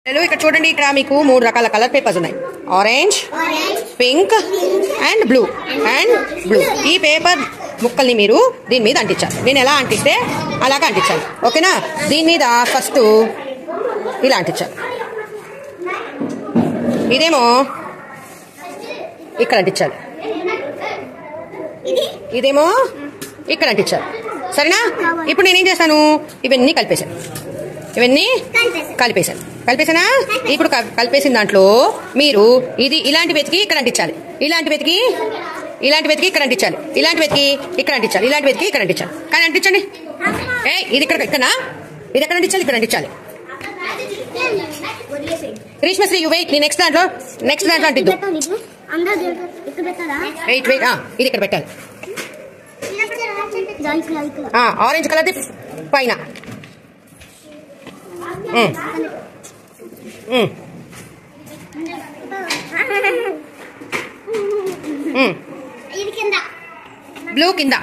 ఇక్కడ చూడండి, ఇక్కడ మీకు 3 రకాల కలర్ పేపర్స్ ఉన్నాయి. Orange, pink and blue. ఈ పేపర్ ముక్కల్ని మీరు దీని మీద అంటించాలి. నేను ఎలా అంటిస్తే అలాగా అంటించాలి. ఓకేనా? దీని మీద ఫస్ట్ ఇలా అంటించాలి. ఇదేమో ఇక్కడ అంటించాలి, ఇదేమో ఇక్కడ అంటించాలి. సరేనా? ఇప్పుడు నేనేం చేస్తాను, ఇవన్నీ కలిపేశాను. కలిపేసానా? ఇప్పుడు కలిపేసిన దాంట్లో మీరు ఇది ఇలాంటి వెతికి ఇక్కడ అంటించాలి, ఇలాంటి వెతికి ఇక్కడ అంటించాలి, ఇలాంటి వెతికి ఇక్కడ అంటించాలి, ఇలాంటి వెతికి ఇక్కడ అంటించాలి. కానీ అంటించండి. ఇది ఇక్కడ ఇది ఎక్కడ అంటించాలి? ఇక్కడ అంటించాలి. రేష్మశ్రీ యు వెయిట్, నెక్స్ట్ దాంట్లో అంటిద్దు. వెయిట్ ఇది ఇక్కడ పెట్టాలి. ఆరెంజ్ కలర్ పైన. బ్లూ కింద.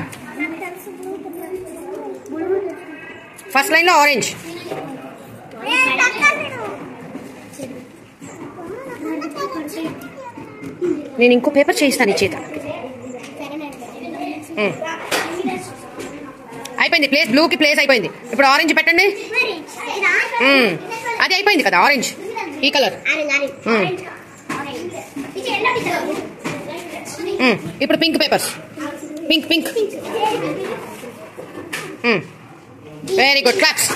ఫస్ట్ లైన్ లో ఆరెంజ్. నేను ఇంకో పేపర్ చేయిస్తాను ఈ చేత. అయిపోయింది ప్లేస్, బ్లూకి ప్లేస్ అయిపోయింది. ఇప్పుడు ఆరెంజ్ పెట్టండి. అది అయిపోయింది కదా ఆరెంజ్, ఈ కలర్. ఇప్పుడు pink papers. Pink. Very good, claps.